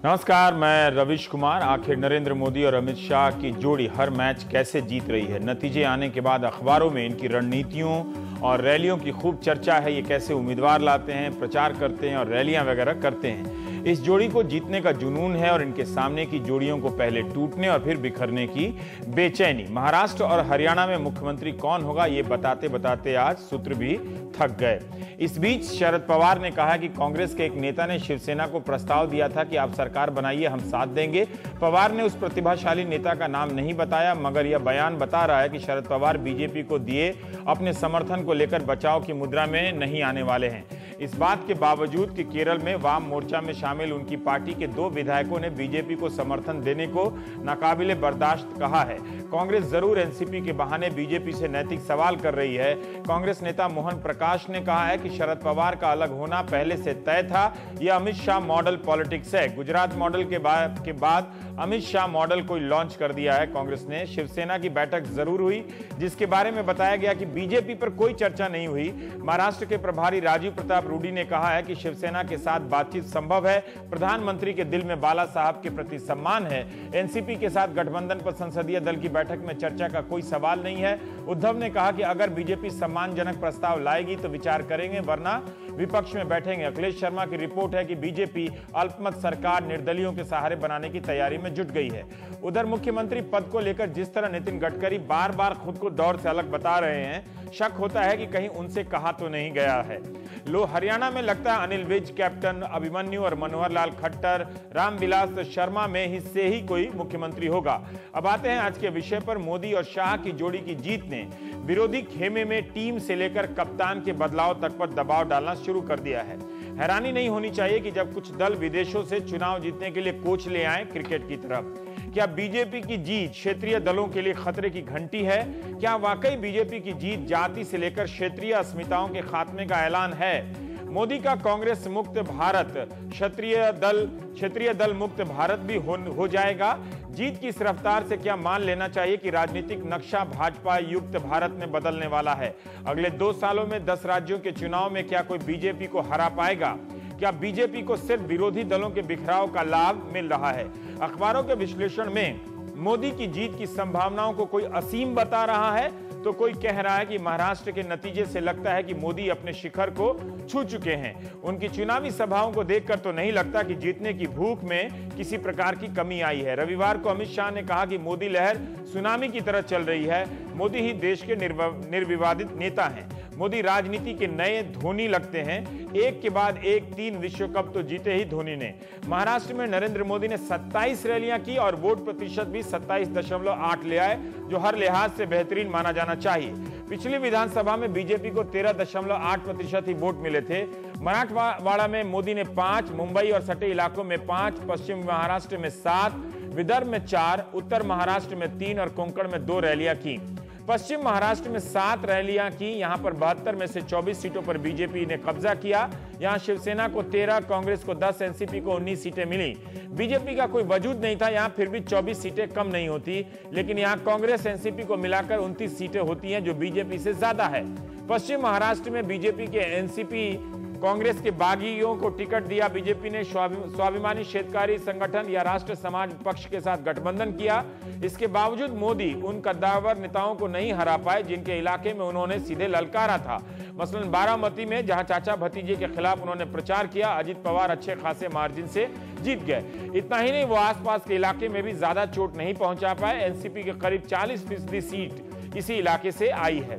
नमस्कार, मैं रविश कुमार। आखिर नरेंद्र मोदी और अमित शाह की जोड़ी हर मैच कैसे जीत रही है? नतीजे आने के बाद अखबारों में इनकी रणनीतियों और रैलियों की खूब चर्चा है। ये कैसे उम्मीदवार लाते हैं, प्रचार करते हैं और रैलियां वगैरह करते हैं। इस जोड़ी को जीतने का जुनून है और इनके सामने की जोड़ियों को पहले टूटने और फिर बिखरने की बेचैनी। महाराष्ट्र और हरियाणा में मुख्यमंत्री कौन होगा, ये बताते बताते आज सूत्र भी थक गए। इस बीच शरद पवार ने कहा कि कांग्रेस के एक नेता ने शिवसेना को प्रस्ताव दिया था कि आप सरकार बनाइए, हम साथ देंगे। पवार ने उस प्रतिभाशाली नेता का नाम नहीं बताया, मगर यह बयान बता रहा है कि शरद पवार बीजेपी को दिए अपने समर्थन को लेकर बचाव की मुद्रा में नहीं आने वाले हैं। इस बात के बावजूद कि केरल में वाम मोर्चा में शामिल उनकी पार्टी के 2 विधायकों ने बीजेपी को समर्थन देने को नाकाबिले बर्दाश्त कहा है। कांग्रेस जरूर एनसीपी के बहाने बीजेपी से नैतिक सवाल कर रही है। कांग्रेस नेता मोहन प्रकाश ने कहा है कि शरद पवार का अलग होना पहले से तय था। यह अमित शाह मॉडल पॉलिटिक्स है। गुजरात मॉडल के बाद अमित शाह मॉडल को लॉन्च कर दिया है कांग्रेस ने। शिवसेना की बैठक जरूर हुई, जिसके बारे में बताया गया कि बीजेपी पर कोई चर्चा नहीं हुई। महाराष्ट्र के प्रभारी राजीव प्रताप रूडी ने कहा है कि शिवसेना के साथ बातचीत संभव है। प्रधानमंत्री के दिल में बाला साहब के प्रति सम्मान है। एनसीपी के साथ गठबंधन पर संसदीय दल की बैठक में चर्चा का कोई सवाल नहीं है। उद्धव ने कहा कि अगर बीजेपी सम्मानजनक प्रस्ताव लाएगी तो विचार करेंगे, वरना विपक्ष में बैठेंगे। अखिलेश शर्मा की रिपोर्ट है कि बीजेपी अल्पमत सरकार निर्दलियों के सहारे बनाने की तैयारी में जुट गई है। उधर मुख्यमंत्री पद को लेकर जिस तरह नितिन गडकरी बार बार खुद को दौर से अलग बता रहे हैं, शक होता है कि कहीं उनसे कहा तो नहीं गया है। हरियाणा में लगता है अनिल विज, कैप्टन अभिमन्यु और मनोहर लाल खट्टर, रामविलास शर्मा में से ही कोई मुख्यमंत्री होगा। अब आते हैं आज के विषय पर। मोदी और शाह की जोड़ी की जीत ने विरोधी खेमे में टीम से लेकर कप्तान के बदलाव तक पर दबाव डालना शुरू कर दिया है। हैरानी नहीं होनी चाहिए कि जब कुछ दल विदेशों से चुनाव जीतने के लिए कोच ले आए क्रिकेट की तरफ। क्या बीजेपी की जीत क्षेत्रीय दलों के लिए खतरे की घंटी है? क्या वाकई बीजेपी की जीत जाति से लेकर क्षेत्रीय अस्मिताओं के खात्मे का ऐलान है? मोदी का कांग्रेस मुक्त भारत, क्षेत्रीय दल मुक्त भारत भी हो जाएगा। जीत की इस रफ्तार से क्या मान लेना चाहिए कि राजनीतिक नक्शा भाजपा युक्त भारत में बदलने वाला है? अगले 2 सालों में 10 राज्यों के चुनाव में क्या कोई बीजेपी को हरा पाएगा? क्या बीजेपी को सिर्फ विरोधी दलों के बिखराव का लाभ मिल रहा है? अखबारों के विश्लेषण में मोदी की जीत की संभावनाओं को कोई असीम बता रहा है, तो कोई कह रहा है कि महाराष्ट्र के नतीजे से लगता है कि मोदी अपने शिखर को छू चुके हैं। उनकी चुनावी सभाओं को देखकर तो नहीं लगता कि जीतने की भूख में किसी प्रकार की कमी आई है। रविवार को अमित शाह ने कहा कि मोदी लहर सुनामी की तरह चल रही है। मोदी ही देश के निर्विवादित नेता हैं। मोदी राजनीति के नए धोनी लगते हैं। एक के बाद एक 3 विश्व कप तो जीते ही धोनी ने। महाराष्ट्र में नरेंद्र मोदी ने 27 रैलियां की और वोट प्रतिशत भी 27.8 ले आए, जो हर लिहाज से बेहतरीन माना जाना चाहिए। पिछली विधानसभा में बीजेपी को 13.8% ही वोट मिले थे। मराठवाड़ा में मोदी ने 5, मुंबई और सटे इलाकों में 5, पश्चिम महाराष्ट्र में 7, विदर्भ में 4, उत्तर महाराष्ट्र में 3 और कोंकण में 2 रैलियां की। पश्चिम महाराष्ट्र में 7 रैलियां की। यहां पर 72 में से 24 सीटों पर बीजेपी ने कब्जा किया। यहां शिवसेना को 13, कांग्रेस को 10, एनसीपी को 19 सीटें मिली। बीजेपी का कोई वजूद नहीं था यहां, फिर भी 24 सीटें कम नहीं होती। लेकिन यहां कांग्रेस एनसीपी को मिलाकर 29 सीटें होती हैं, जो बीजेपी से ज्यादा है। पश्चिम महाराष्ट्र में बीजेपी के एनसीपी कांग्रेस के बागियों को टिकट दिया। बीजेपी ने स्वाभिमानी शेतकारी संगठन या राष्ट्र समाज पक्ष के साथ गठबंधन किया। इसके बावजूद मोदी उन कद्दावर नेताओं को नहीं हरा पाए जिनके इलाके में उन्होंने सीधे ललकारा था। मसलन बारामती में, जहां चाचा भतीजे के खिलाफ उन्होंने प्रचार किया, अजित पवार अच्छे खासे मार्जिन से जीत गए। इतना ही नहीं, वो आसपास के इलाके में भी ज्यादा चोट नहीं पहुंचा पाए। एनसीपी के करीब 40% सीट इसी इलाके से आई है।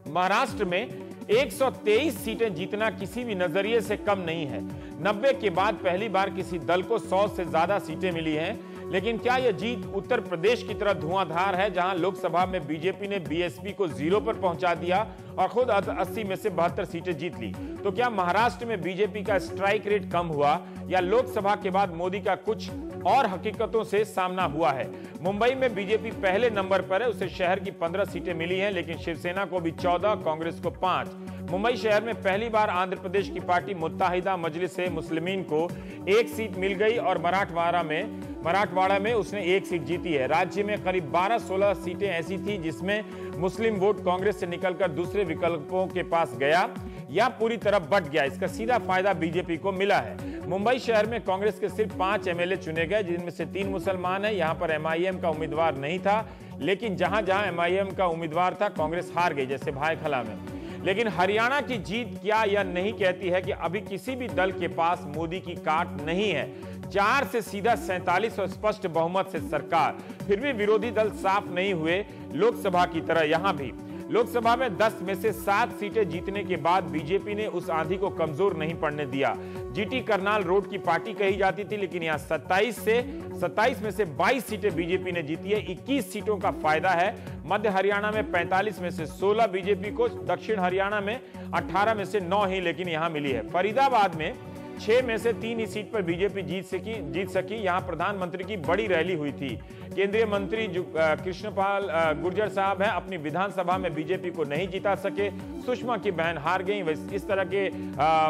महाराष्ट्र में 123 सीटें जीतना किसी भी नजरिए से कम नहीं है। 90 के बाद पहली बार किसी दल को 100 से ज्यादा सीटें मिली हैं। लेकिन क्या यह जीत उत्तर प्रदेश की तरह धुआंधार है, जहां लोकसभा में बीजेपी ने बीएसपी को 0 पर पहुंचा दिया और खुद 80 में से 72 सीटें जीत ली? तो क्या महाराष्ट्र में बीजेपी का स्ट्राइक रेट कम हुआ, या लोकसभा के बाद मोदी का कुछ और हकीकतों से सामना हुआ है? मुंबई में बीजेपी पहले नंबर पर है, उसे शहर की 15 सीटें मिली हैं, लेकिन शिवसेना को भी 14, कांग्रेस को 5। मुंबई शहर में पहली बार आंध्र प्रदेश की पार्टी मुत्ताहिदा मजलिस-ए मुस्लिमीन को 1 सीट मिल गई और मराठवाड़ा में उसने 1 सीट जीती है। राज्य में करीब 12-16 सीटें ऐसी थी जिसमें मुस्लिम वोट कांग्रेस से निकलकर दूसरे विकल्पों के पास गया। या पूरी तरह बट गया, इसका सीधा फायदा बीजेपी को मिला है। मुंबई शहर में कांग्रेस के सिर्फ 5 एमएलए चुने गए, जिनमें से 3 मुसलमान हैं। यहां पर एमआईएम का उम्मीदवार नहीं था, लेकिन जहां जहां एमआईएम का उम्मीदवार था कांग्रेस हार गई, जैसे भायखला में। लेकिन हरियाणा की जीत क्या यह नहीं कहती है कि अभी किसी भी दल के पास मोदी की काट नहीं है। 4 से सीधा 47 और स्पष्ट बहुमत से सरकार, फिर भी विरोधी दल साफ नहीं हुए। लोकसभा की तरह यहां भी लोकसभा में 10 में से 7 सीटें जीतने के बाद बीजेपी ने उस आंधी को कमजोर नहीं पड़ने दिया। जीटी करनाल रोड की पार्टी कही जाती थी, लेकिन यहां 27 में से 22 सीटें बीजेपी ने जीती है। 21 सीटों का फायदा है। मध्य हरियाणा में 45 में से 16 बीजेपी को, दक्षिण हरियाणा में 18 में से 9 ही लेकिन यहां मिली है। फरीदाबाद में 6 में से 3 ही सीट पर बीजेपी जीत सकी। यहां प्रधानमंत्री की बड़ी रैली हुई थी। केंद्रीय मंत्री जो कृष्णपाल गुर्जर साहब हैं, अपनी विधानसभा में बीजेपी को नहीं जिता सके। सुषमा की बहन हार गई। इस तरह के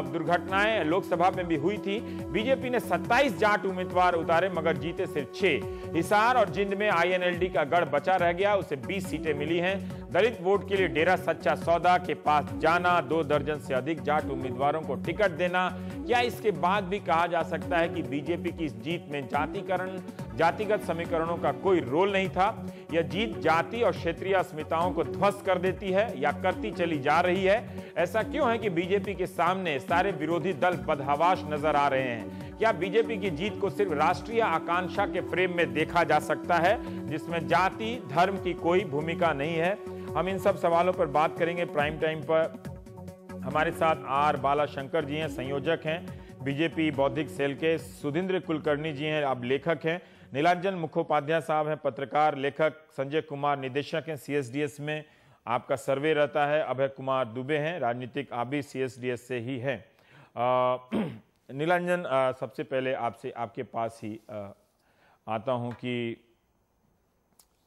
दुर्घटनाएं लोकसभा में भी हुई थी। बीजेपी ने 27 जाट उम्मीदवार उतारे, मगर जीते सिर्फ 6। हिसार और जिंद में आईएनएलडी का गढ़ बचा रह गया, उसे 20 सीटें मिली हैं। दलित वोट के लिए डेरा सच्चा सौदा के पास जाना, 2 दर्जन से अधिक जाट उम्मीदवारों को टिकट देना। क्या इसके बाद भी कहा जा सकता है कि बीजेपी की इस जीत में जातिगत समीकरणों का कोई रोल नहीं था? यह जीत जाति और क्षेत्रीय अस्मिताओं को ध्वस्त कर देती है या करती चली जा रही है? ऐसा क्यों है कि बीजेपी के सामने सारे विरोधी दल बदहवास नजर आ रहे हैं? क्या बीजेपी की जीत को सिर्फ राष्ट्रीय आकांक्षा के फ्रेम में देखा जा सकता है, जिसमें जाति धर्म की कोई भूमिका नहीं है? हम इन सब सवालों पर बात करेंगे प्राइम टाइम पर। हमारे साथ आर बालाशंकर जी हैं, संयोजक हैं बीजेपी बौद्धिक सेल के। सुधींद्र कुलकर्णी जी हैं, अब लेखक हैं। नीलांजन मुखोपाध्याय साहब हैं, पत्रकार लेखक। संजय कुमार निदेशक हैं सीएसडीएस में, आपका सर्वे रहता है। अभय कुमार दुबे हैं, राजनीतिक, आप भी सीएसडीएस से ही हैं। नीलांजन, सबसे पहले आपसे आपके पास ही आता हूं कि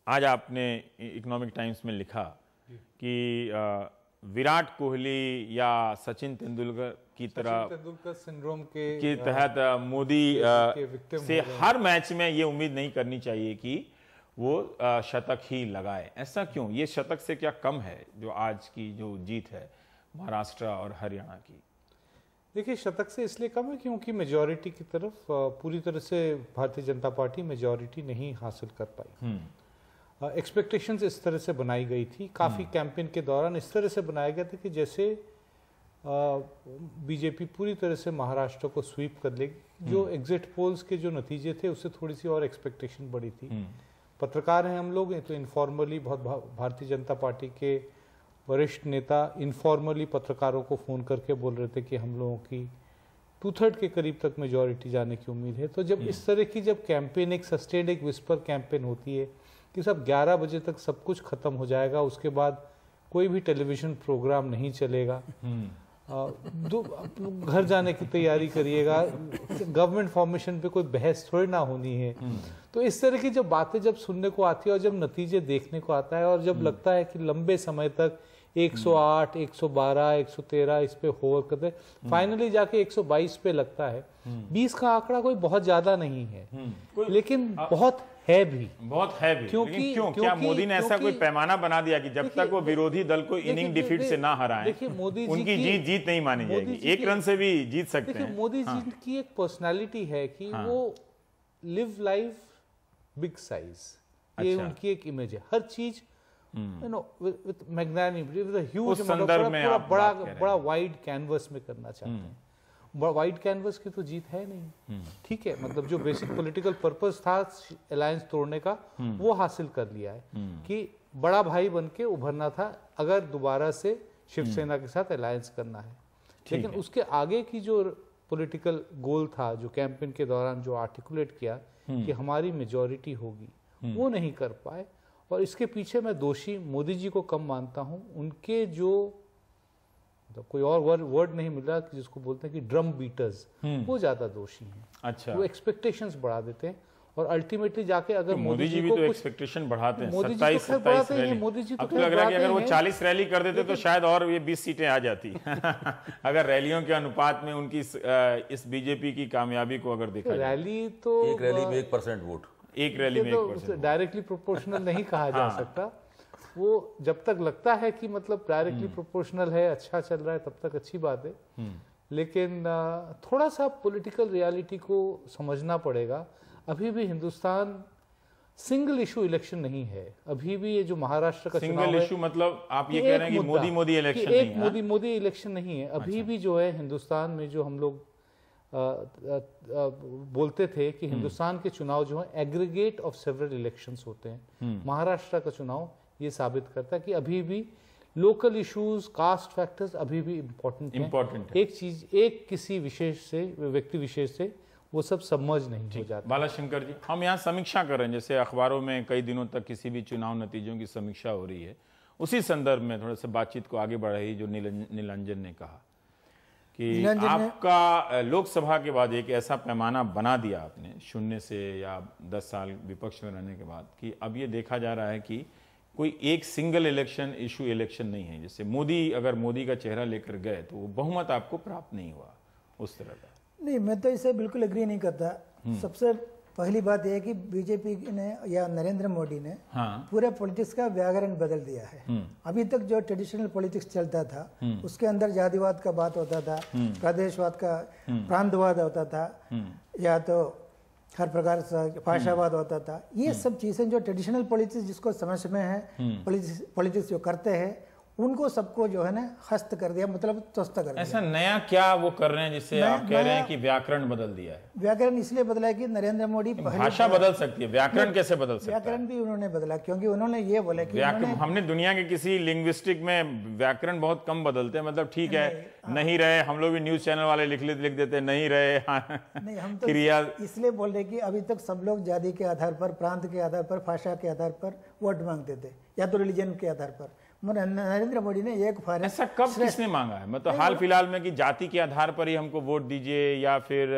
आज आपने इकोनॉमिक टाइम्स में लिखा कि विराट कोहली या सचिन तेंदुलकर की तरह सिंड्रोम के तहत मोदी से हर मैच में ये उम्मीद नहीं करनी चाहिए कि वो शतक ही लगाए। ऐसा क्यों? ये शतक से क्या कम है जो आज की जो जीत है महाराष्ट्र और हरियाणा की? देखिए, शतक से इसलिए कम है क्योंकि मेजॉरिटी की तरफ पूरी तरह से भारतीय जनता पार्टी मेजॉरिटी नहीं हासिल कर पाई। एक्सपेक्टेशंस इस तरह से बनाई गई थी, काफ़ी कैंपेन के दौरान इस तरह से बनाया गया था कि जैसे बीजेपी पूरी तरह से महाराष्ट्र को स्वीप कर लेगी। जो एग्जिट पोल्स के जो नतीजे थे उससे थोड़ी सी और एक्सपेक्टेशन बढ़ी थी। पत्रकार हैं हम लोग, तो इनफॉर्मली बहुत भारतीय जनता पार्टी के वरिष्ठ नेता इनफॉर्मली पत्रकारों को फ़ोन करके बोल रहे थे कि हम लोगों की 2/3 के करीब तक मेजॉरिटी जाने की उम्मीद है। तो जब इस तरह की जब कैंपेन, एक सस्टेन्ड, एक विस्पर कैंपेन होती है कि सब 11 बजे तक सब कुछ खत्म हो जाएगा, उसके बाद कोई भी टेलीविजन प्रोग्राम नहीं चलेगा, घर जाने की तैयारी करिएगा, गवर्नमेंट फॉर्मेशन पे कोई बहस थोड़ी ना होनी है। तो इस तरह की जब बातें जब सुनने को आती है और जब नतीजे देखने को आता है और जब लगता है कि लंबे समय तक 108, 112, 113 इस पे होवर करते, फाइनली जाके 122 पे लगता है। 20 का आंकड़ा कोई बहुत ज्यादा नहीं है, लेकिन बहुत है भी। क्यों क्या मोदी ने ऐसा कोई पैमाना बना दिया कि जब तक वो विरोधी दल को इनिंग डिफीट से ना हराएं, देखिए मोदी उनकी जीत नहीं मानी जाएगी? 1 रन से भी जीत सकते हैं। मोदी जी की एक पर्सनालिटी है कि वो लिव लाइफ बिग साइज, ये उनकी एक इमेज है। हर चीज with magnanimity, with a huge बड़ा वाइड कैनवस में करना चाहते हैं। वाइड कैनवस की तो जीत है नहीं, ठीक है। मतलब जो बेसिक पॉलिटिकल पर्पस था अलायंस तोड़ने का, वो हासिल कर लिया है कि बड़ा भाई बन के उभरना था अगर दोबारा से शिवसेना के साथ अलायंस करना है। लेकिन उसके आगे की जो पॉलिटिकल गोल था, जो कैंपेन के दौरान जो आर्टिकुलेट किया कि हमारी मेजॉरिटी होगी, वो नहीं कर पाए। और इसके पीछे मैं दोषी मोदी जी को कम मानता हूं, उनके जो कोई और वर्ड नहीं मिला कि जिसको बोलते हैं कि ड्रम बीटर्स, वो ज्यादा दोषी हैं। अच्छा, वो एक्सपेक्टेशंस बढ़ा देते हैं और अल्टीमेटली जाके अगर मोदी जी भी तो एक्सपेक्टेशन बढ़ाते हैं। 27 रैली, मोदी जी तो लग रहा है कि अगर वो 40 रैली कर देते तो शायद और ये 20 सीटें आ जाती अगर रैलियों के अनुपात में उनकी इस बीजेपी की कामयाबी को अगर देखा रैली तो एक रैली में 1% वोट, एक रैली में 1% डायरेक्टली प्रोपोर्शनल नहीं कहा जा सकता। वो जब तक लगता है कि मतलब डायरेक्टली प्रोपोर्शनल है, अच्छा चल रहा है, तब तक अच्छी बात है। लेकिन थोड़ा सा पॉलिटिकल रियलिटी को समझना पड़ेगा। अभी भी हिंदुस्तान सिंगल इशू इलेक्शन नहीं है। अभी भी ये जो महाराष्ट्र का चुनाव है, सिंगल इशू मतलब आप ये कह रहे हैं कि मोदी इलेक्शन नहीं है? एक मोदी इलेक्शन नहीं है। अभी भी जो है हिंदुस्तान में जो हम लोग बोलते थे कि हिंदुस्तान के चुनाव जो है एग्रीगेट ऑफ सेवरल इलेक्शंस होते हैं, महाराष्ट्र का चुनाव ये साबित करता है कि अभी भी लोकल इश्यूज, कास्ट फैक्टर्स अभी भी इम्पोर्टेंट है। एक चीज, एक किसी विशेष से, व्यक्ति विशेष से वो सब समझ नहीं हो जाता। बालाशंकर जी, हम यहाँ समीक्षा कर रहे हैं, जैसे अखबारों में कई दिनों तक किसी भी चुनाव नतीजों की समीक्षा हो रही है, उसी संदर्भ में थोड़ा सा बातचीत को आगे बढ़ाई। जो नीलांजन ने कहा कि आपका लोकसभा के बाद एक ऐसा पैमाना बना दिया आपने, शून्य से या 10 साल विपक्ष में रहने के बाद, कि अब ये देखा जा रहा है कि कोई एक सिंगल इलेक्शन इशू इलेक्शन नहीं है। जैसे अगर मोदी का चेहरा लेकर गए तो वो बहुमत आपको प्राप्त नहीं हुआ, उस तरह का। नहीं, मैं तो इसे बिल्कुल एग्री नहीं करता। सबसे पहली बात यह है कि बीजेपी ने या नरेंद्र मोदी ने पूरे पॉलिटिक्स का व्याकरण बदल दिया है। अभी तक जो ट्रेडिशनल पॉलिटिक्स चलता था उसके अंदर जातिवाद का बात होता था, प्रदेशवाद का, प्रांतवाद होता था, या तो हर प्रकार से भाषावाद होता था। ये सब चीजें जो ट्रेडिशनल पॉलिटिक्स जिसको समय समय है पॉलिटिक्स जो करते हैं, उनको सबको जो है ना हस्त कर दिया, मतलब ध्वस्त कर दिया। ऐसा नया क्या वो कर रहे हैं जिससे आप कह रहे हैं कि व्याकरण बदल दिया है? व्याकरण इसलिए बदला है कि नरेंद्र मोदी भाषा बदल सकती है, व्याकरण कैसे बदल सकता है? व्याकरण भी उन्होंने बदला क्योंकि उन्होंने ये बोला कि हमने दुनिया के किसी लिंग्विस्टिक में व्याकरण बहुत कम बदलते हैं। मतलब ठीक है, नहीं रहे, हम लोग भी न्यूज चैनल वाले लिख देते नहीं रहे। नहीं, हम तो इसलिए बोल रहे कि अभी तक सब लोग जाति के आधार पर, प्रांत के आधार पर, भाषा के आधार पर वोट मांगते थे, या तो रिलीजन के आधार पर। नरेंद्र मोदी ने एक फायदा, ऐसा कब किसने मांगा है? मतलब हाल फिलहाल में कि जाति के आधार पर ही हमको वोट दीजिए, या फिर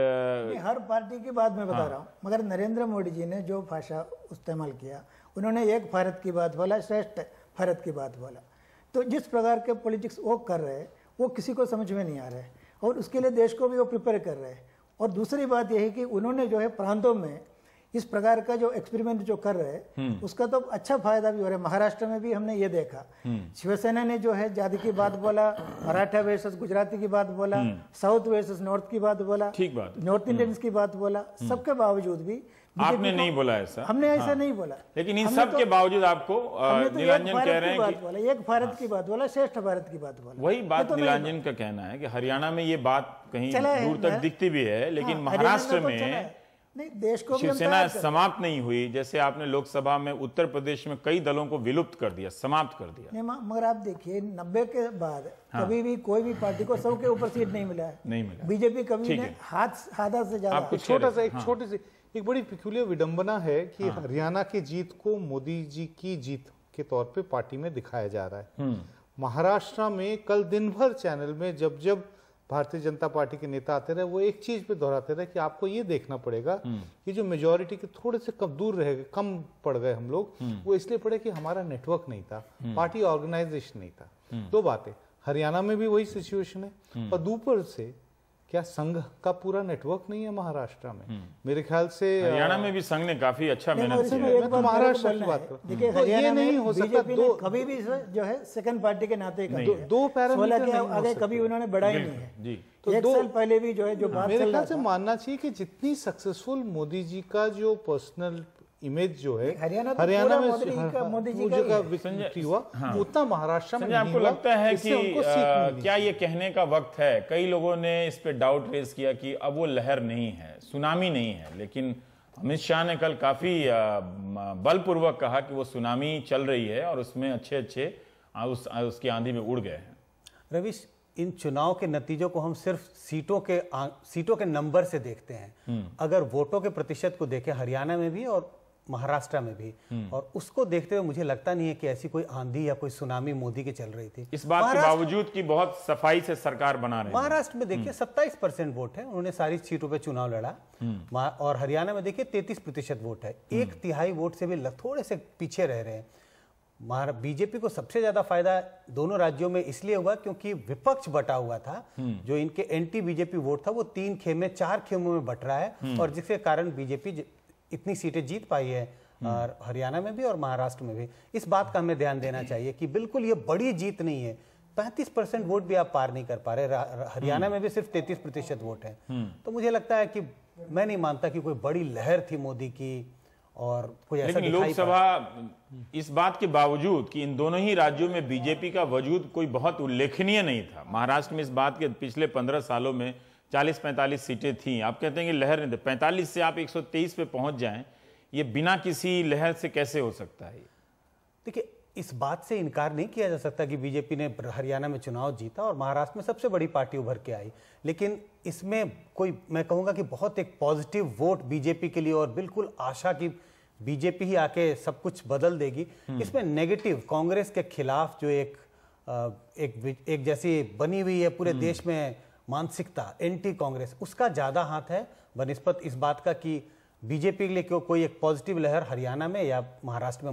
हर पार्टी की बात मैं बता रहा हूँ। मगर नरेंद्र मोदी जी ने जो भाषा इस्तेमाल किया, उन्होंने एक भारत की बात बोला, श्रेष्ठ भारत की बात बोला। तो जिस प्रकार के पॉलिटिक्स वो कर रहे हैं वो किसी को समझ में नहीं आ रहा है, और उसके लिए देश को भी वो प्रिपेयर कर रहे हैं। और दूसरी बात यह है कि उन्होंने जो है प्रांतों में इस प्रकार का जो एक्सपेरिमेंट जो कर रहे हैं उसका तो अच्छा फायदा भी हो रहा है। महाराष्ट्र में भी हमने ये देखा, शिवसेना ने जो है जाति की बात बोला, मराठा वर्सेस गुजराती की बात बोला, साउथ वर्सेस नॉर्थ की बात बोला, ठीक बात, नॉर्थ इंडियंस की बात बोला। सबके बावजूद भी आपने नहीं बोला ऐसा, हमने ऐसा नहीं बोला। लेकिन इन सब के बावजूद आपको नीलांजन कह रहे हैं कि एक भारत की बात बोला, श्रेष्ठ भारत की बात बोला। वही बात नीलांजन का कहना है कि हरियाणा में ये बात कहीं दूर तक दिखती भी है, लेकिन महाराष्ट्र में नहीं, देश को शिवसेना समाप्त नहीं हुई। जैसे आपने लोकसभा में उत्तर प्रदेश में कई दलों को विलुप्त कर दिया, समाप्त कर दिया। नहीं, मगर आप देखिए 90 के बाद कभी भी कोई भी पार्टी को 100 के ऊपर सीट नहीं मिला है, नहीं मिला। बीजेपी कभी ने आधा से ज्यादा। छोटी सी एक बड़ी पिक्यूलियर विडंबना है कि हरियाणा की जीत को मोदी जी की जीत के तौर पे पार्टी में दिखाया जा रहा है। महाराष्ट्र में कल दिन भर चैनल में जब भारतीय जनता पार्टी के नेता आते रहे, वो एक चीज पे दोहराते रहे कि आपको ये देखना पड़ेगा कि जो मेजॉरिटी के थोड़े से कम दूर रह गए, कम पड़ गए हम लोग, वो इसलिए पड़े कि हमारा नेटवर्क नहीं था, पार्टी ऑर्गेनाइजेशन नहीं था। दो बातें, हरियाणा में भी वही सिचुएशन है, और ऊपर से क्या संघ का पूरा नेटवर्क नहीं है महाराष्ट्र में? मेरे ख्याल से हरियाणा में भी संघ ने काफी अच्छा मेहनत किया है। तो महाराष्ट्र की बात करो, देखिए हरियाणा में नहीं हो सकता कभी भी जो है सेकंड पार्टी के नाते दो पैरामीटर आगे कभी उन्होंने बढ़ा ही नहीं है। तो 1 साल पहले भी जो है जो बात मेरे ख्याल से मानना चाहिए कि जितनी सक्सेसफुल मोदी जी का जो पर्सनल इमेज जो है हरियाणा में मोदी जी का विक्ट्री हुआ, उतना महाराष्ट्र में आपको लगता है कि क्या ये कहने का वक्त है? कई लोगों ने इस पे डाउट रेज किया कि अब वो लहर नहीं है, सुनामी नहीं है, लेकिन अमित शाह ने कल काफी बलपूर्वक कहा कि वो सुनामी चल रही है और उसमें अच्छे उसकी आंधी में उड़ गए हैं। रविश, इन चुनाव के नतीजों को हम सिर्फ सीटों के नंबर से देखते हैं। अगर वोटों के प्रतिशत को देखें हरियाणा में भी और महाराष्ट्र में भी, और उसको देखते हुए मुझे लगता नहीं है कि ऐसी कोई आंधी या कोई सुनामी मोदी की चल रही थी। इस बात के बावजूद कि बहुत सफाई से सरकार बना रहे हैं। महाराष्ट्र में देखिए 27% वोट है, उन्होंने सारी सीटों पे चुनाव लड़ा, और हरियाणा में देखिए 33% वोट है, 1/3 वोट से भी थोड़े से पीछे रह रहे हैं। बीजेपी को सबसे ज्यादा फायदा दोनों राज्यों में इसलिए हुआ क्योंकि विपक्ष बटा हुआ था। जो इनके एंटी बीजेपी वोट था वो 3 खेमे 4 खेमों में बट रहा है, और जिसके कारण बीजेपी इतनी सीटें जीत पाई है और हरियाणा में भी और महाराष्ट्र में भी। इस बात का हमें ध्यान देना चाहिए कि बिल्कुल ये बड़ी जीत नहीं है। 35% वोट भी आप पार नहीं कर पा रहे। हरियाणा में भी सिर्फ 33% वोट है। तो मुझे लगता है कि मैं नहीं मानता कि कोई बड़ी लहर थी मोदी की और कोई ऐसा। लेकिन लोकसभा इस बात के बावजूद कि इन दोनों ही राज्यों में बीजेपी का वजूद कोई बहुत उल्लेखनीय नहीं था। महाराष्ट्र में इस बात के पिछले 15 सालों में 40-45 सीटें थी। आप कहते हैं कि लहर नहीं थी। 45 से आप 123 पे पहुंच जाएं, ये बिना किसी लहर से कैसे हो सकता है? देखिए, इस बात से इनकार नहीं किया जा सकता कि बीजेपी ने हरियाणा में चुनाव जीता और महाराष्ट्र में सबसे बड़ी पार्टी उभर के आई। लेकिन इसमें कोई, मैं कहूंगा कि बहुत एक पॉजिटिव वोट बीजेपी के लिए और बिल्कुल आशा की बीजेपी ही आके सब कुछ बदल देगी, इसमें नेगेटिव कांग्रेस के खिलाफ जो एक जैसी बनी हुई है पूरे देश में मानसिकता, एंटी कांग्रेस, उसका ज्यादा हाथ है बनिस्पत इस बात का कि बीजेपी के लिए कोई एक पॉजिटिव लहर हरियाणा में या महाराष्ट्र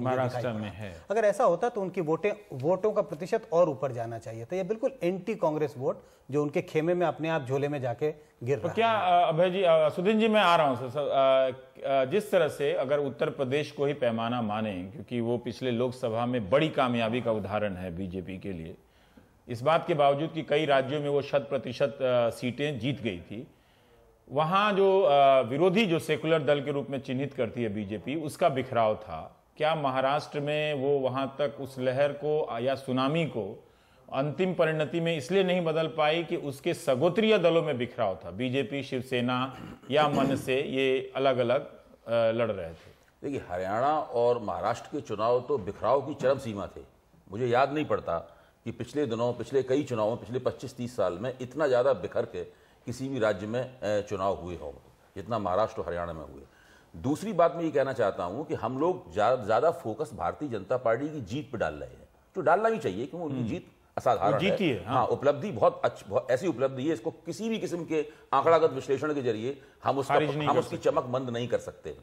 में है। अगर ऐसा होता तो उनकी वोटों का प्रतिशत और ऊपर जाना चाहिए था। ये बिल्कुल एंटी कांग्रेस वोट जो उनके खेमे में अपने आप झोले में जाके गिर रहा है। क्या अभय जी, सुधीन जी, मैं आ रहा हूं सर। जिस तरह से अगर उत्तर प्रदेश को ही पैमाना माने, क्योंकि वो पिछले लोकसभा में बड़ी कामयाबी का उदाहरण है बीजेपी के लिए, इस बात के बावजूद कि कई राज्यों में वो 100% सीटें जीत गई थी, वहां जो विरोधी जो सेकुलर दल के रूप में चिन्हित करती है बीजेपी, उसका बिखराव था। क्या महाराष्ट्र में वो वहां तक उस लहर को या सुनामी को अंतिम परिणति में इसलिए नहीं बदल पाई कि उसके सगोत्रीय दलों में बिखराव था? बीजेपी, शिवसेना या मन से ये अलग अलग लड़ रहे थे। देखिए, हरियाणा और महाराष्ट्र के चुनाव तो बिखराव की चरम सीमा थे। मुझे याद नहीं पड़ता कि पिछले दिनों, पिछले कई चुनावों, पिछले 25-30 साल में इतना ज़्यादा बिखर के किसी भी राज्य में चुनाव हुए हों जितना महाराष्ट्र और हरियाणा में हुए। दूसरी बात मैं ये कहना चाहता हूं कि हम लोग ज़्यादा फोकस भारतीय जनता पार्टी की जीत पर डाल रहे हैं, जो डालना भी चाहिए क्योंकि उनकी जीत असाधारण है। हाँ, उपलब्धि बहुत ऐसी उपलब्धि है, इसको किसी भी किस्म के आंकड़ागत विश्लेषण के जरिए हम उसकी चमक बंद नहीं कर सकते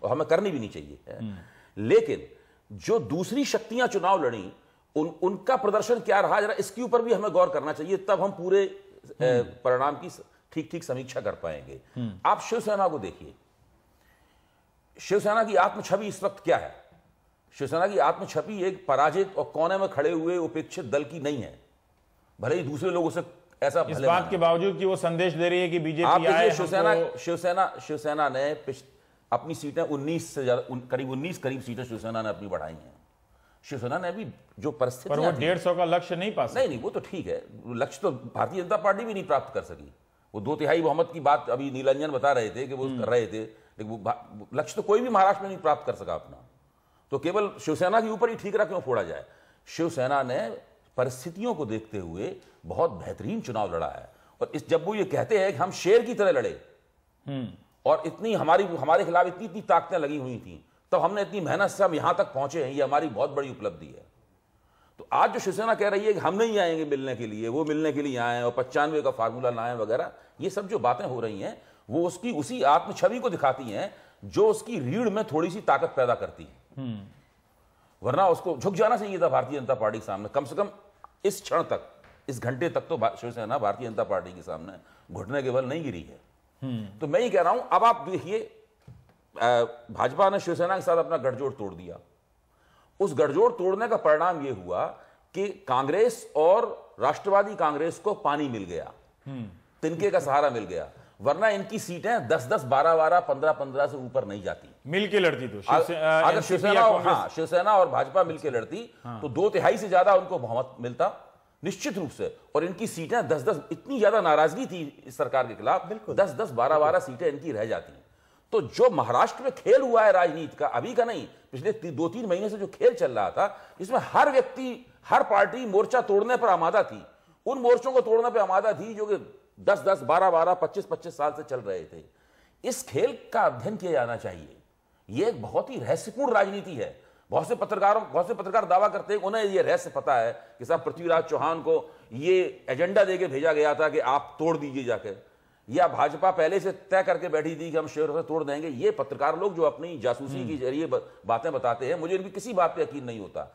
और हमें करनी भी नहीं चाहिए। लेकिन जो दूसरी शक्तियां चुनाव लड़ी, उनका प्रदर्शन क्या रहा, जरा इसके ऊपर भी हमें गौर करना चाहिए, तब हम पूरे परिणाम की ठीक समीक्षा कर पाएंगे। आप शिवसेना को देखिए, शिवसेना की आत्मछवि इस वक्त क्या है? शिवसेना की आत्मछवि एक पराजित और कोने में खड़े हुए उपेक्षित दल की नहीं है, भले ही दूसरे लोगों से ऐसा इस बात के बावजूद कि वो संदेश दे रही है कि बीजेपी आए। शिवसेना ने अपनी सीटें 19 से ज्यादा, करीब 19 सीटें शिवसेना ने अपनी बढ़ाई हैं। शिवसेना ने अभी जो परिस्थिति, पर वो 150 का लक्ष्य नहीं पा सकी। नहीं, वो तो ठीक है, लक्ष्य तो भारतीय जनता पार्टी भी नहीं प्राप्त कर सकी। वो 2/3 बहुमत की बात अभी नीलंजन बता रहे थे कि वो कर रहे थे, लेकिन वो लक्ष्य तो कोई भी महाराष्ट्र में नहीं प्राप्त कर सका अपना। तो केवल शिवसेना के ऊपर ही ठीकरा क्यों फोड़ा जाए? शिवसेना ने परिस्थितियों को देखते हुए बहुत बेहतरीन चुनाव लड़ा है। और जब वो ये कहते हैं कि हम शेर की तरह लड़े और इतनी हमारे खिलाफ इतनी ताकतें लगी हुई थी, तो हमने इतनी मेहनत से हम यहां तक पहुंचे हैं, ये हमारी बहुत बड़ी उपलब्धि है। तो आज जो शिवसेना कह रही है कि हम नहीं आएंगे मिलने के लिए, वो मिलने के लिए आए और 95 का फार्मूला लाए वगैरह, ये सब जो बातें हो रही हैं वो उसकी उसी आत्मछवि को दिखाती हैं जो उसकी रीढ़ में थोड़ी सी ताकत पैदा करती है। वरना उसको झुक जाना चाहिए था भारतीय जनता पार्टी के सामने। कम से कम इस क्षण तक, इस घंटे तक तो शिवसेना भारतीय जनता पार्टी के सामने घुटने के बल नहीं गिरी है। तो मैं ये कह रहा हूं, अब आप देखिए, भाजपा ने शिवसेना के साथ अपना गठजोड़ तोड़ दिया। उस गठजोड़ तोड़ने का परिणाम यह हुआ कि कांग्रेस और राष्ट्रवादी कांग्रेस को पानी मिल गया, तिनके का सहारा मिल गया। वरना इनकी सीटें 10-10, 12-12, 15-15 से ऊपर नहीं जाती। मिलके लड़ती तो अगर शिवसेना और भाजपा मिलके लड़ती तो 2/3 से ज्यादा उनको बहुमत मिलता निश्चित रूप से। और इनकी सीटें 10-10, इतनी ज्यादा नाराजगी थी इस सरकार के खिलाफ, 10-10, 12-12 सीटें इनकी रह जाती। तो जो महाराष्ट्र में खेल हुआ है राजनीति का, अभी का नहीं, पिछले 2-3 महीने से जो खेल चल रहा था, इसमें हर व्यक्ति, हर पार्टी मोर्चा तोड़ने पर आमादा थी। उन मोर्चों को तोड़ने पर आमादा थी जो कि 10-10, 12-12, 25-25 साल से चल रहे थे। इस खेल का अध्ययन किया जाना चाहिए। यह एक बहुत ही रहस्यपूर्ण राजनीति है। बहुत से पत्रकार दावा करते हैं उन्हें यह रहस्य पता है कि साहब पृथ्वीराज चौहान को ये एजेंडा देके भेजा गया था कि आप तोड़ दीजिए जाकर, या भाजपा पहले से तय करके बैठी थी कि हम शेरों से तोड़ देंगे। ये पत्रकार लोग जो अपनी जासूसी के जरिए बातें बताते हैं, मुझे इनकी किसी बात पे यकीन नहीं होता।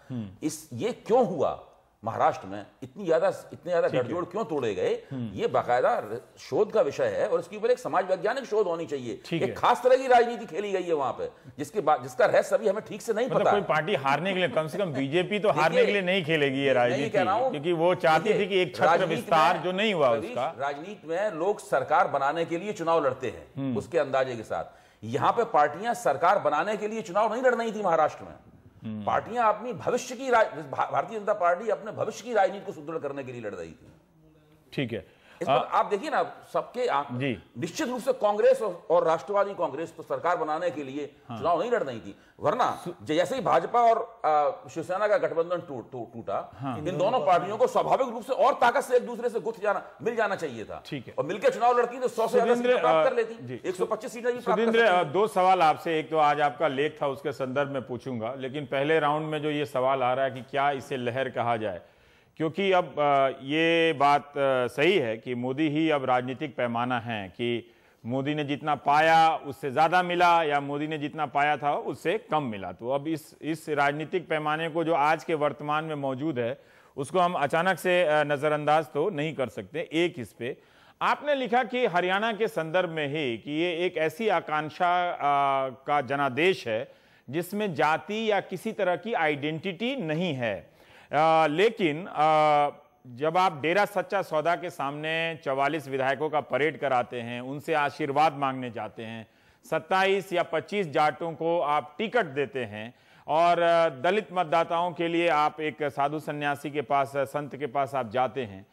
ये क्यों हुआ? महाराष्ट्र में इतने ज्यादा गठजोड़ क्यों तोड़े गए, ये बाकायदा शोध का विषय है और इसके ऊपर एक समाज वैज्ञानिक शोध होनी चाहिए। एक खास तरह की राजनीति खेली गई है वहां पे, जिसका रहस्य अभी हमें ठीक से नहीं पता। कोई पार्टी हारने के लिए, कम से कम बीजेपी तो हारने के लिए नहीं खेलेगी ये राजनीति, क्योंकि वो चाहती थी कि एक छत्र विस्तार जो नहीं हुआ उसका। राजनीति में लोग सरकार बनाने के लिए चुनाव लड़ते हैं उसके अंदाजे के साथ। यहां पे पार्टियां सरकार बनाने के लिए चुनाव नहीं लड़ रही थी महाराष्ट्र में। पार्टियां अपनी भविष्य की भारतीय जनता पार्टी अपने भविष्य की राजनीति को सुदृढ़ करने के लिए लड़ रही थी। ठीक है, इस पर आप देखिए ना, सबके निश्चित रूप से कांग्रेस और राष्ट्रवादी कांग्रेस तो सरकार बनाने के लिए चुनाव नहीं लड़ रही थी, वरना जैसे ही भाजपा और शिवसेना का गठबंधन टूटा, इन दोनों पार्टियों को स्वाभाविक रूप से और ताकत से एक दूसरे से मिल जाना चाहिए था। ठीक है, और मिलकर चुनाव लड़ती तो 100 से ज्यादा सीटें प्राप्त कर लेती, 125 सीटें भी प्राप्त कर लेती। दो सवाल आपसे, एक तो आज आपका लेख था उसके संदर्भ में पूछूंगा, लेकिन पहले राउंड में जो ये सवाल आ रहा है कि क्या इसे लहर कहा जाए, क्योंकि अब ये बात सही है कि मोदी ही अब राजनीतिक पैमाना है कि मोदी ने जितना पाया उससे ज़्यादा मिला या मोदी ने जितना पाया था उससे कम मिला। तो अब इस राजनीतिक पैमाने को जो आज के वर्तमान में मौजूद है उसको हम अचानक से नज़रअंदाज तो नहीं कर सकते। एक इस पे आपने लिखा कि हरियाणा के संदर्भ में ही कि ये एक ऐसी आकांक्षा का जनादेश है जिसमें जाति या किसी तरह की आइडेंटिटी नहीं है। लेकिन जब आप डेरा सच्चा सौदा के सामने 44 विधायकों का परेड कराते हैं, उनसे आशीर्वाद मांगने जाते हैं, 27 या 25 जाटों को आप टिकट देते हैं और दलित मतदाताओं के लिए आप एक साधु सन्यासी के पास, संत के पास आप जाते हैं,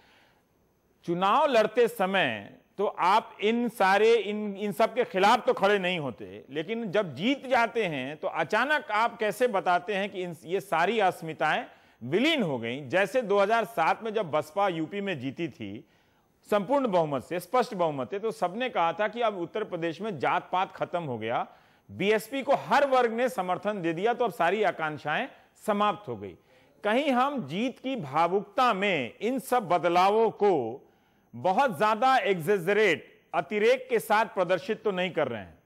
चुनाव लड़ते समय तो आप इन सब के खिलाफ तो खड़े नहीं होते, लेकिन जब जीत जाते हैं तो अचानक आप कैसे बताते हैं कि ये सारी अस्मिताएं विलीन हो गई। जैसे 2007 में जब बसपा यूपी में जीती थी संपूर्ण बहुमत से, स्पष्ट बहुमत से, तो सबने कहा था कि अब उत्तर प्रदेश में जात पात खत्म हो गया, बीएसपी को हर वर्ग ने समर्थन दे दिया, तो अब सारी आकांक्षाएं समाप्त हो गई। कहीं हम जीत की भावुकता में इन सब बदलावों को बहुत ज्यादा एग्जेजरेट, अतिरेक के साथ प्रदर्शित तो नहीं कर रहे हैं?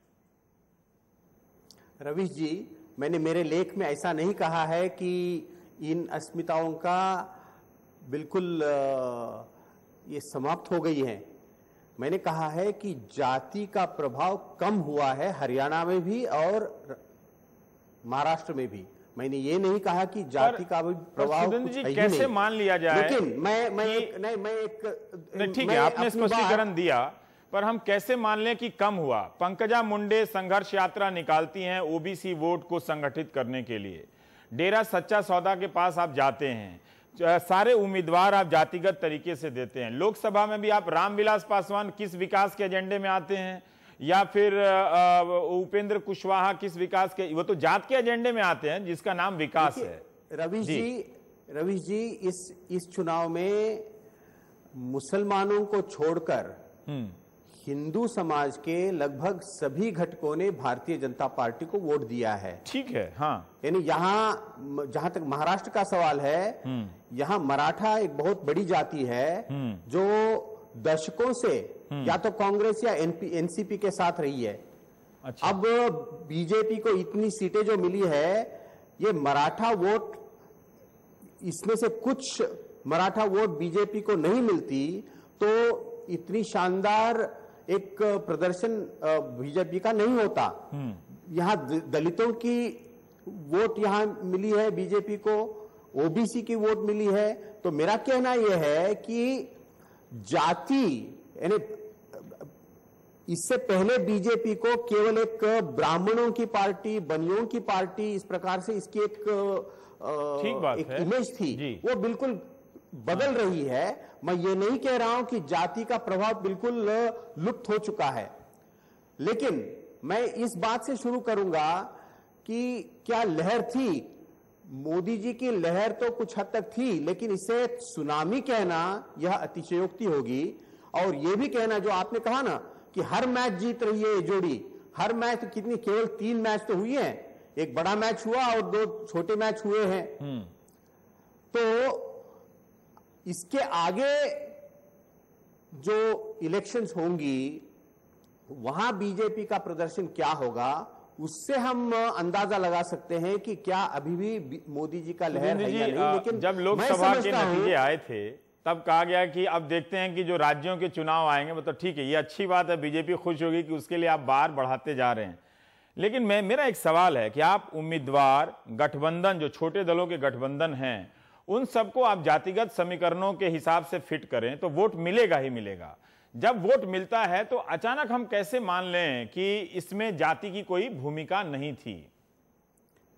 रवीश जी, मैंने मेरे लेख में ऐसा नहीं कहा है कि इन अस्मिताओं का बिल्कुल ये समाप्त हो गई है। मैंने कहा है कि जाति का प्रभाव कम हुआ है हरियाणा में भी और महाराष्ट्र में भी। मैंने ये नहीं कहा कि जाति का भी प्रभाव कुछ है ही कैसे नहीं। मान लिया जाए, लेकिन ठीक है, आपने स्पष्टीकरण दिया, पर हम कैसे मान लें कि कम हुआ? पंकजा मुंडे संघर्ष यात्रा निकालती हैं ओबीसी वोट को संगठित करने के लिए, डेरा सच्चा सौदा के पास आप जाते हैं, सारे उम्मीदवार आप जातिगत तरीके से देते हैं। लोकसभा में भी आप रामविलास पासवान किस विकास के एजेंडे में आते हैं, या फिर उपेंद्र कुशवाहा किस विकास के, वो तो जात के एजेंडे में आते हैं जिसका नाम विकास है। रवीश जी इस चुनाव में मुसलमानों को छोड़कर हिंदू समाज के लगभग सभी घटकों ने भारतीय जनता पार्टी को वोट दिया है। ठीक है, हाँ। यानी यहाँ जहां तक महाराष्ट्र का सवाल है, यहाँ मराठा एक बहुत बड़ी जाति है जो दशकों से या तो कांग्रेस या एनसीपी के साथ रही है। अच्छा। अब बीजेपी को इतनी सीटें जो मिली है, ये मराठा वोट, इसमें से कुछ मराठा वोट बीजेपी को नहीं मिलती तो इतनी शानदार एक प्रदर्शन बीजेपी का नहीं होता। यहाँ दलितों की वोट यहाँ मिली है बीजेपी को, ओबीसी की वोट मिली है। तो मेरा कहना यह है कि जाति, यानी इससे पहले बीजेपी को केवल एक ब्राह्मणों की पार्टी, बनियों की पार्टी, इस प्रकार से इसकी एक इमेज थी, वो बिल्कुल बदल रही है। मैं ये नहीं कह रहा हूं कि जाति का प्रभाव बिल्कुल लुप्त हो चुका है, लेकिन मैं इस बात से शुरू करूंगा कि क्या लहर थी? मोदी जी की लहर तो कुछ हद तक थी, लेकिन इसे सुनामी कहना यह अतिशयोक्ति होगी। और यह भी कहना जो आपने कहा ना कि हर मैच जीत रही है ये जोड़ी, हर मैच तो कितनी, केवल 3 मैच तो हुई है, एक बड़ा मैच हुआ और 2 छोटे मैच हुए हैं। तो इसके आगे जो इलेक्शंस होंगी वहां बीजेपी का प्रदर्शन क्या होगा, उससे हम अंदाजा लगा सकते हैं कि क्या अभी भी मोदी जी का लहर है या नहीं। लेकिन जब लोकसभा के नतीजे आए थे तब कहा गया कि अब देखते हैं कि जो राज्यों के चुनाव आएंगे, मतलब ठीक है, ये अच्छी बात है, बीजेपी खुश होगी कि उसके लिए आप बार बढ़ाते जा रहे हैं। लेकिन मेरा एक सवाल है कि आप उम्मीदवार गठबंधन, जो छोटे दलों के गठबंधन हैं, उन सबको आप जातिगत समीकरणों के हिसाब से फिट करें तो वोट मिलेगा ही मिलेगा। जब वोट मिलता है तो अचानक हम कैसे मान लें कि इसमें जाति की कोई भूमिका नहीं थी?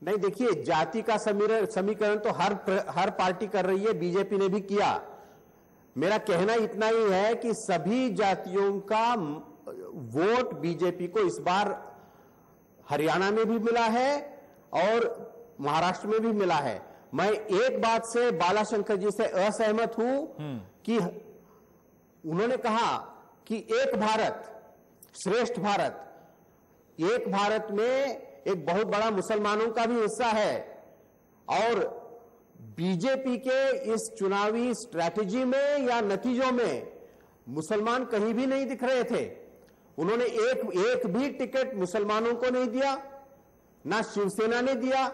नहीं, देखिए, जाति का समीकरण तो हर पार्टी कर रही है, बीजेपी ने भी किया। मेरा कहना इतना ही है कि सभी जातियों का वोट बीजेपी को इस बार हरियाणा में भी मिला है और महाराष्ट्र में भी मिला है। मैं एक बात से बालाशंकर जी से असहमत हूं कि उन्होंने कहा कि एक भारत श्रेष्ठ भारत, एक भारत में एक बहुत बड़ा मुसलमानों का भी हिस्सा है और बीजेपी के इस चुनावी स्ट्रैटेजी में या नतीजों में मुसलमान कहीं भी नहीं दिख रहे थे। उन्होंने एक भी टिकट मुसलमानों को नहीं दिया, ना शिवसेना ने दिया।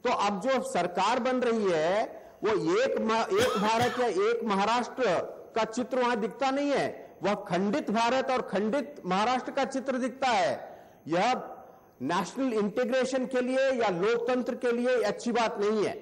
तो अब जो सरकार बन रही है वो एक भारत या एक महाराष्ट्र का चित्र वहां दिखता नहीं है, वह खंडित भारत और खंडित महाराष्ट्र का चित्र दिखता है। यह नेशनल इंटीग्रेशन के लिए या लोकतंत्र के लिए अच्छी बात नहीं है।